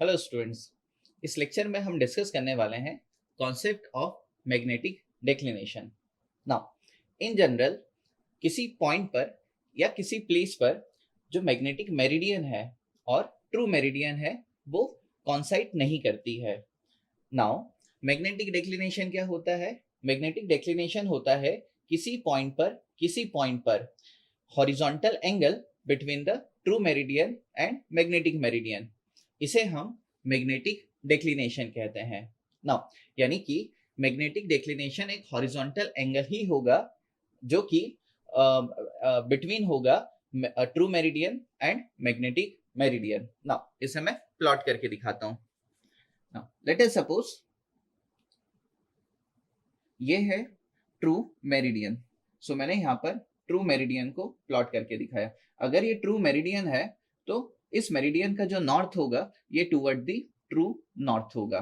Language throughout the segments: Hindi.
Hello students. इस लेक्चर में हम डिस्कस करने वाले हैं concept of magnetic declination. Now in general किसी पॉइंट पर या किसी प्लेस पर जो मैग्नेटिक मेरिडियन है और ट्रू मेरिडियन है वो कॉन्साइड नहीं करती है। नाउ मैग्नेटिक डिक्लिनेशन क्या होता है? मैग्नेटिक डिक्लिनेशन होता है किसी पॉइंट पर horizontal angle between the true meridian and magnetic meridian. इसे हम मैग्नेटिक डिक्लिनेशन कहते हैं। नाउ यानी कि मैग्नेटिक डिक्लिनेशन एक हॉरिजॉन्टल एंगल ही होगा जो कि बिटवीन होगा true meridian and magnetic meridian. Now इसे मैं प्लॉट करके दिखाता हूं। नाउ लेट अस सपोज ये है ट्रू मेरिडियन। सो मैंने यहाँ पर ट्रू मेरिडियन को प्लॉट करके दिखाया। अगर ये ट्रू मेरिडियन है तो इस मेरिडियन का जो नॉर्थ होगा ये टूवर्ड दी ट्रू नॉर्थ होगा।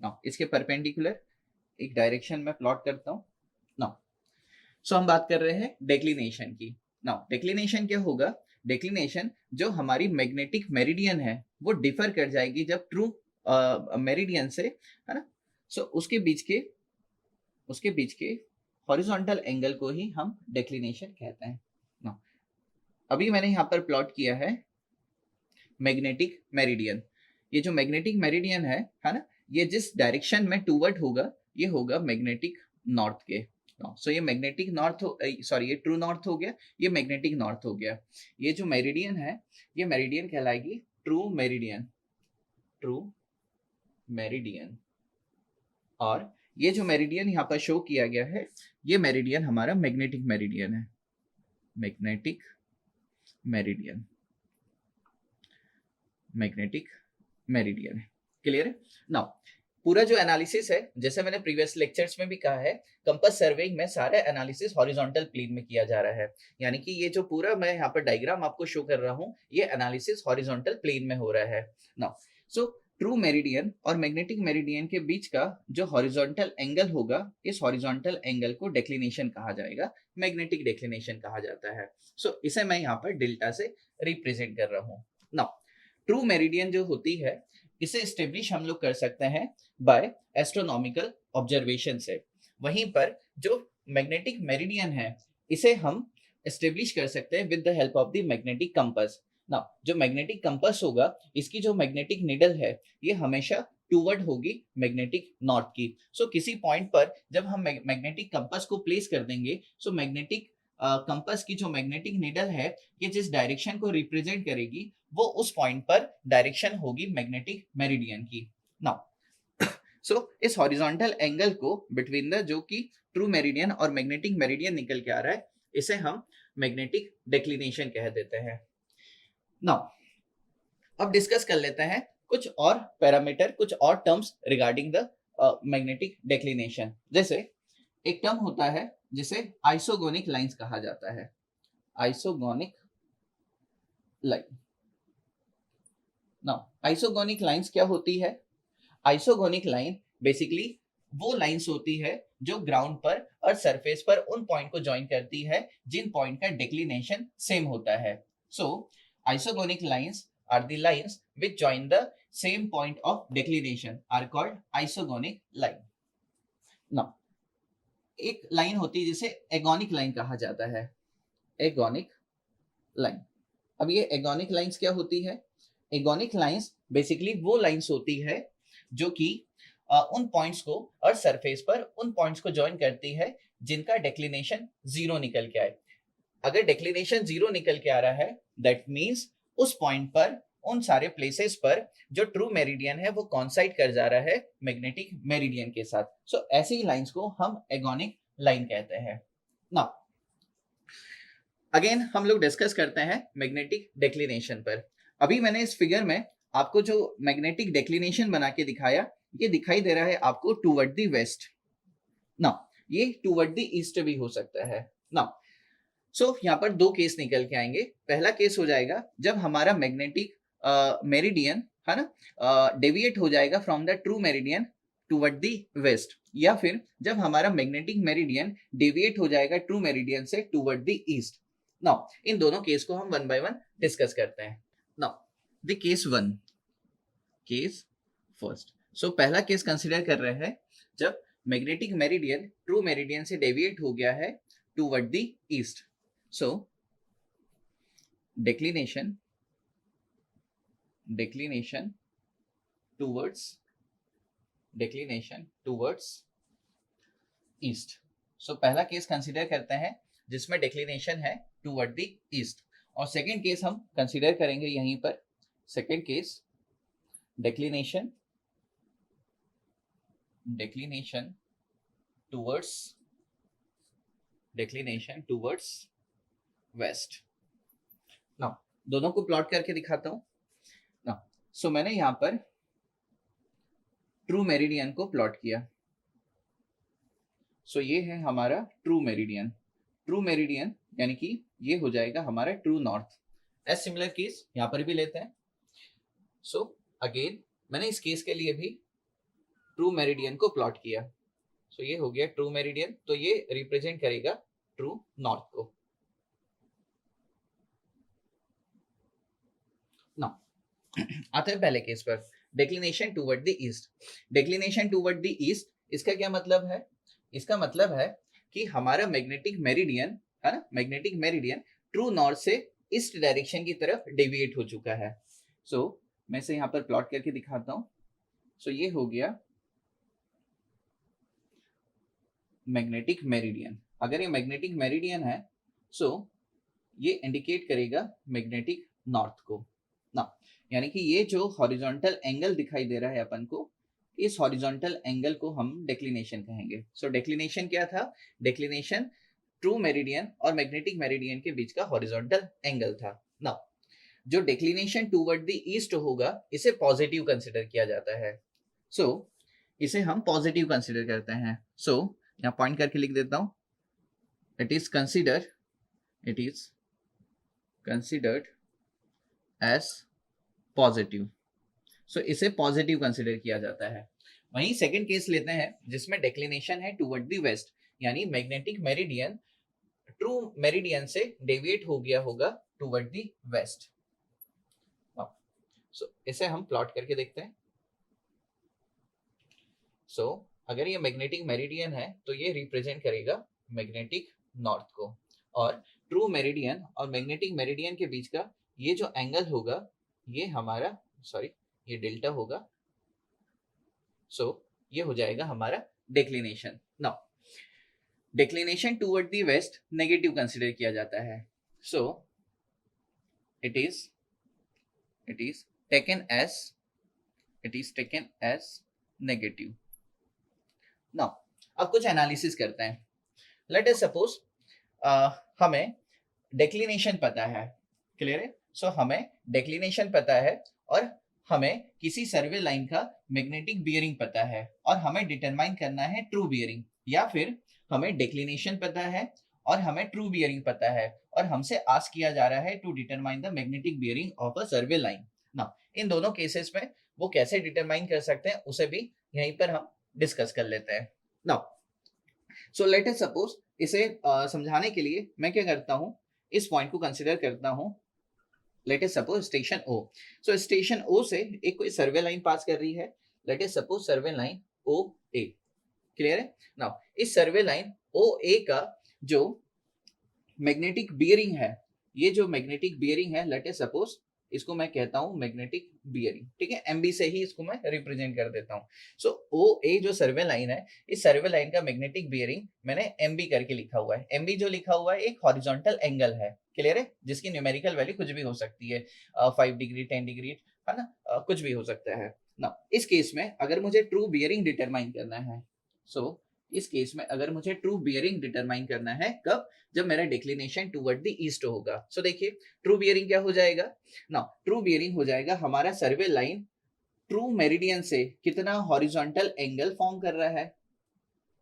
नाउ इसके परपेंडिकुलर एक डायरेक्शन में प्लॉट करता हूँ। नाउ सो हम बात कर रहे हैं डेक्लिनेशन की। नाउ डेक्लिनेशन क्या होगा? डेक्लिनेशन जो हमारी मैग्नेटिक मेरिडियन है वो डिफर कर जाएगी जब ट्रू मेरिडियन से, है ना। सो उसके बीच के हॉरिजॉन्टल एंगल को ही हम डेक्लिनेशन कहते हैं। ना अभी मैंने यहाँ पर प्लॉट किया है मैग्नेटिक मेरिडियन। ये जो मैग्नेटिक मेरिडियन है ना, ये जिस डायरेक्शन में टूवर्ड होगा ये होगा मैग्नेटिक नॉर्थ के। सो ये मैग्नेटिक नॉर्थ सॉरी ये ट्रू नॉर्थ हो गया, ये मैग्नेटिक नॉर्थ हो गया। ये जो मेरिडियन है ये मेरिडियन कहलाएगी ट्रू मेरिडियन। True meridian. और ये जो मेरिडियन यहाँ पर शो किया गया है ये मेरिडियन हमारा मैग्नेटिक मेरिडियन है। मैग्नेटिक मेरिडियन, मैग्नेटिक मेरिडियन है। क्लियर है? नाउ पूरा जो एनालिसिस है, जैसे मैंने प्रीवियस लेक्चर्स में भी कहा है, कंपास सर्वेइंग में सारा एनालिसिस हॉरिजॉन्टल प्लेन में किया जा रहा है। यानी कि ये जो पूरा मैं यहाँ पर डायग्राम आपको शो कर रहा हूँ ये एनालिसिस हॉरिजॉन्टल प्लेन में हो रहा है। नाउ सो ट्रू मेरिडियन और मैग्नेटिक मेरिडियन के बीच का जो हॉरिजॉन्टल एंगल होगा इस हॉरिजॉन्टल एंगल को डेक्लिनेशन कहा जाएगा, मैग्नेटिक डेक्लिनेशन कहा जाता है। सो इसे मैं यहाँ पर डेल्टा से रिप्रेजेंट कर रहा हूँ। नाउ ट्रू मेरिडियन जो होती है इसे स्टेब्लिश हम लोग कर सकते हैं बाय एस्ट्रोनॉमिकल ऑब्जर्वेशन से। वहीं पर जो मैग्नेटिक मेरिडियन है इसे हम स्टेब्लिश कर सकते हैं with the help of the magnetic compass. ना जो मैग्नेटिक कंपास होगा इसकी जो मैग्नेटिक निडल है ये हमेशा टूवर्ड होगी मैग्नेटिक नॉर्थ की। सो किसी पॉइंट पर जब हम मैग्नेटिक कंपास को प्लेस कर देंगे सो मैग्नेटिक कंपास की जो मैग्नेटिक निडल है ये जिस डायरेक्शन को रिप्रेजेंट करेगी वो उस पॉइंट पर डायरेक्शन होगी मैग्नेटिक मेरिडियन की। नाउ सो इस हॉरिजॉन्टल एंगल को बिटवीन द जो कि ट्रू मेरिडियन और मैग्नेटिक मेरिडियन निकल के आ रहा है इसे हम मैग्नेटिक डेक्लिनेशन कह देते हैं। नाउ अब डिस्कस कर लेते हैं कुछ और पैरामीटर, कुछ और terms regarding the magnetic declination. जैसे एक टर्म होता है जिसे आइसोगोनिक लाइंस कहा जाता है। Isogonic line. Now isogonic lines क्या होती है? आइसोगोनिक लाइन बेसिकली वो लाइंस होती है जो ग्राउंड पर और सरफेस पर उन पॉइंट को ज्वाइन करती है जिन पॉइंट का डिक्लिनेशन सेम होता है। So isogonic lines are the lines which join the same point of declination are called isogonic line. Now एक लाइन होती है जिसे एगोनिक लाइन कहा जाता है। एगोनिक लाइन। अब ये एगोनिक लाइंस क्या होती है? एगोनिक लाइंस बेसिकली वो लाइंस होती है जो कि उन पॉइंट्स को और सरफेस पर उन पॉइंट्स को ज्वाइन करती है जिनका डेक्लिनेशन जीरो निकल के आए। अगर डेक्लिनेशन जीरो निकल के आ रहा है दैट मीन्स उस पॉइंट पर उन सारे प्लेसेस पर जो ट्रू मेरिडियन है वो कॉन्साइड कर जा रहा है मैग्नेटिक मेरिडियन के साथ। सो ऐसी ही लाइंस को हम एगोनिक लाइन कहते हैं। नाउ अगेन हम लोग डिस्कस करते हैं मैग्नेटिक डेक्लिनेशन पर। अभी मैंने इस फिगर में आपको जो मैग्नेटिक डेक्लिनेशन बना के दिखाया ये दिखाई दे रहा है आपको टूवर्ड द वेस्ट। नाउ ये टूवर्ड द ईस्ट भी हो सकता है। नाउ सो यहाँ पर दो केस निकल के आएंगे। पहला केस हो जाएगा जब हमारा मैग्नेटिक मेरिडियन है ना डेविएट हो जाएगा from the true meridian toward the west, या फिर जब हमारा मैग्नेटिक मेरिडियन डेविएट हो जाएगा ट्रू मेरिडियन से टूवर्ड द ईस्ट। नाउ इन दोनों केस को हम वन बाय वन डिस्कस करते हैं। Now the case one, case first. So पहला केस कंसिडर कर रहे हैं जब मैग्नेटिक मेरिडियन ट्रू मेरिडियन से डेविएट हो गया है toward the east. So declination towards east. So पहला केस कंसिडर करते हैं जिसमें डिक्लिनेशन है टूवर्ड द ईस्ट, और सेकंड केस हम कंसिडर करेंगे यहीं पर। Second case declination towards west. Now दोनों को प्लॉट करके दिखाता हूं। नाउ सो मैंने यहां पर ट्रू मेरिडियन को प्लॉट किया। सो ये है हमारा ट्रू मेरिडियन यानी कि ये हो जाएगा हमारा true north. As similar case यहां पर भी लेते हैं। सो अगेन मैंने इस केस के लिए भी ट्रू मेरिडियन को प्लॉट किया। सो ये हो गया ट्रू मेरिडियन, तो ये रिप्रेजेंट करेगा ट्रू नॉर्थ को। नाउ आते हैं पहले केस पर, declination toward the east. Declination toward the east, इसका क्या मतलब है? इसका मतलब है कि हमारा मैग्नेटिक मेरिडियन है ना, मैग्नेटिक मेरिडियन ट्रू नॉर्थ से ईस्ट डायरेक्शन की तरफ डेविएट हो चुका है। सो मैं इसे यहाँ पर प्लॉट करके दिखाता हूँ। सो ये हो गया मैग्नेटिक मेरिडियन। अगर ये मैग्नेटिक मेरिडियन है सो ये इंडिकेट करेगा मैग्नेटिक नॉर्थ को ना, यानी कि ये जो हॉरिजॉन्टल एंगल दिखाई दे रहा है अपन को, इस हॉरिजॉन्टल एंगल को हम डेक्लिनेशन कहेंगे। सो डेक्लिनेशन क्या था? डेक्लिनेशन ट्रू मेरिडियन और मैग्नेटिक मेरिडियन के बीच का हॉरिजॉन्टल एंगल था। नाउ जो डेक्लिनेशन टूवर्ड द ईस्ट होगा इसे पॉजिटिव कंसिडर किया जाता है। सो इसे हम पॉजिटिव कंसिडर करते हैं। सो यहाँ पॉइंट करके लिख देता हूं, it is considered as positive. So इसे पॉजिटिव कंसिडर किया जाता है। वहीं सेकंड केस लेते हैं जिसमें डेक्लिनेशन है टूवर्ड द वेस्ट, यानी मैग्नेटिक मेरिडियन ट्रू मेरिडियन से डेविएट हो गया होगा टूवर्ड द वेस्ट। सो इसे हम प्लॉट करके देखते हैं। सो अगर ये मैग्नेटिक मेरिडियन है तो ये रिप्रेजेंट करेगा मैग्नेटिक नॉर्थ को, और ट्रू मेरिडियन और मैग्नेटिक मेरिडियन के बीच का ये जो एंगल होगा ये हमारा ये डेल्टा होगा। सो ये हो जाएगा हमारा declination. Now declination toward the west negative consider किया जाता है। So it is taken as negative. Now अब कुछ एनालिसिस करते हैं। लेट अस सपोज हमें डेक्लिनेशन पता है, क्लियर है? सो हमें डेक्लिनेशन पता है और हमें किसी सर्वे लाइन का मैग्नेटिक बियरिंग पता है और हमें डिटरमाइन करना है ट्रू बियरिंग, या फिर हमें डेक्लिनेशन पता है और हमें ट्रू बियरिंग पता है और हमसे आस्क किया जा रहा है to determine the magnetic bearing of a survey line. Now इन दोनों केसेस में वो कैसे डिटरमाइन कर सकते हैं उसे भी यहीं पर हम डिस्कस कर लेते हैं। Now so let us suppose इसे समझाने के लिए मैं क्या करता हूँ, इस पॉइंट को कंसिडर करता हूँ। Let us suppose station O. So station O से एक कोई सर्वे लाइन पास कर रही है। Let us suppose survey line O A, clear है? नाउ इस सर्वे लाइन ओ ए का जो मैग्नेटिक बियरिंग है, ये जो मैग्नेटिक बियरिंग है, लेट अस सपोज इसको मैं कहता हूं मैग्नेटिक बियरिंग, ठीक है? एमबी से ही इसको मैं रिप्रेजेंट कर देता हूं। सो ओ ए जो सर्वे लाइन है, इस सर्वे लाइन का मैग्नेटिक बियरिंग मैंने एमबी करके लिखा हुआ है। एमबी जो लिखा हुआ है एक हॉरिजॉन्टल एंगल है, क्लियर है? जिसकी न्यूमेरिकल वैल्यू कुछ भी हो सकती है, 5 डिग्री 10 डिग्री, है ना, कुछ भी हो सकता है ना। इस केस में अगर मुझे ट्रू बियरिंग डिटरमाइन करना है, सो इस केस में अगर मुझे ट्रू बियरिंग डिटरमाइन करना है, कब? जब मेरा डिक्लिनेशन टूवर्ड द ईस्ट होगा। सो देखिए ट्रू बियरिंग क्या हो जाएगा ना, ट्रू बियरिंग हो जाएगा हमारा सर्वे लाइन ट्रू मेरिडियन से कितना हॉरिजॉन्टल एंगल फॉर्म कर रहा है,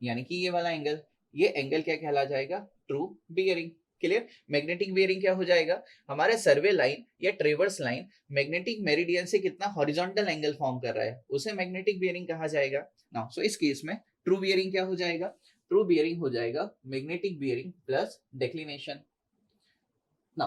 यानी कि ये वाला एंगल, ये एंगल क्या कहला जाएगा? True bearing, clear? Magnetic bearing क्या हो जाएगा? हमारा सर्वे लाइन या ट्रेवर्स लाइन मैग्नेटिक मेरिडियन से कितना हॉरिजॉन्टल एंगल फॉर्म कर रहा है, उसे मैग्नेटिक बियरिंग कहा जाएगा ना। सो इस केस में ट्रू बियरिंग क्या हो जाएगा? ट्रू बियरिंग हो जाएगा मैग्नेटिक बियरिंग प्लस डेक्लिनेशन ना।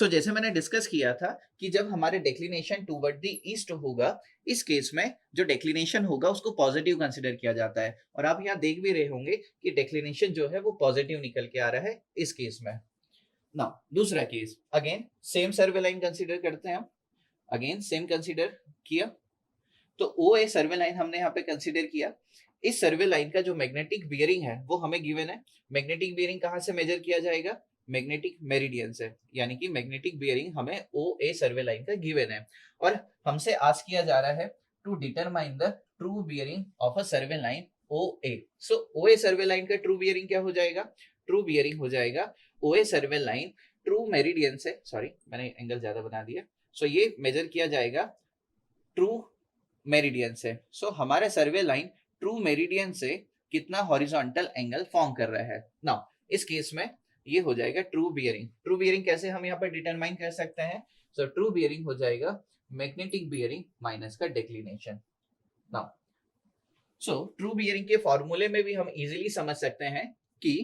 जैसे मैंने डिस्कस किया था कि जब हमारे डिक्लिनेशन टूवर्ड द ईस्ट होगा, इस केस में जो डिक्लिनेशन होगा उसको पॉजिटिव कंसिडर किया जाता है। और आप यहाँ देख भी रहे होंगे कि डिक्लिनेशन जो है वो पॉजिटिव निकल के आ रहा है इस केस में। नाउ दूसरा केस, अगेन सेम सर्वे लाइन कंसिडर करते हैं हम। अगेन सेम कंसिडर किया, तो ओ ए सर्वे लाइन हमने यहाँ पे कंसिडर किया। इस सर्वे लाइन का जो मैग्नेटिक बियरिंग है वो हमें गिवन है। मैग्नेटिक बियरिंग कहाँ से मेजर किया जाएगा? मैग्नेटिक मेरिडियन से, यानी कि मैग्नेटिक बियरिंग हमें ओ ए सर्वे लाइन का गिवन है। और हमसे आस्क किया जा रहा है to determine the true bearing of a survey line O A. So O A survey line का ट्रू बियरिंग क्या हो जाएगा? ट्रू बियरिंग हो जाएगा O A survey line true meridian से, सॉरी मैंने एंगल ज्यादा बना दिया। सो ये मेजर किया जाएगा ट्रू मेरिडियन से। सो हमारा सर्वे लाइन ट्रू मेरिडियन से कितना हॉरिजॉन्टल एंगल फॉर्म कर रहा है। नाउ इस केस में ये हो जाएगा ट्रू बियरिंग। ट्रू बियरिंग कैसे हम यहाँ पर डिटरमाइन कर सकते हैं? सो ट्रू बियरिंग हो जाएगा मैग्नेटिक बियरिंग माइनस का declination. Now so true bearing के फॉर्मूले में भी हम इजीली समझ सकते हैं कि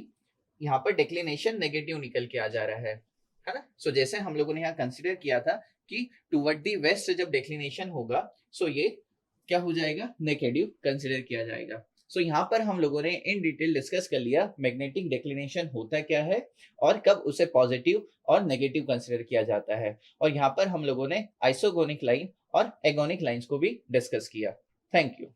यहाँ पर डिक्लिनेशन नेगेटिव निकल के आ जा रहा है ना। सो जैसे हम लोगों ने यहाँ कंसिडर किया था कि टुवर्ड दी वेस्ट जब डिक्लिनेशन होगा, सो ये क्या हो जाएगा? नेगेटिव कंसिडर किया जाएगा। सो यहाँ पर हम लोगों ने इन डिटेल डिस्कस कर लिया मैग्नेटिक डिक्लिनेशन होता क्या है और कब उसे पॉजिटिव और नेगेटिव कंसिडर किया जाता है। और यहाँ पर हम लोगों ने आइसोगोनिक लाइन और एगोनिक लाइंस को भी डिस्कस किया। Thank you.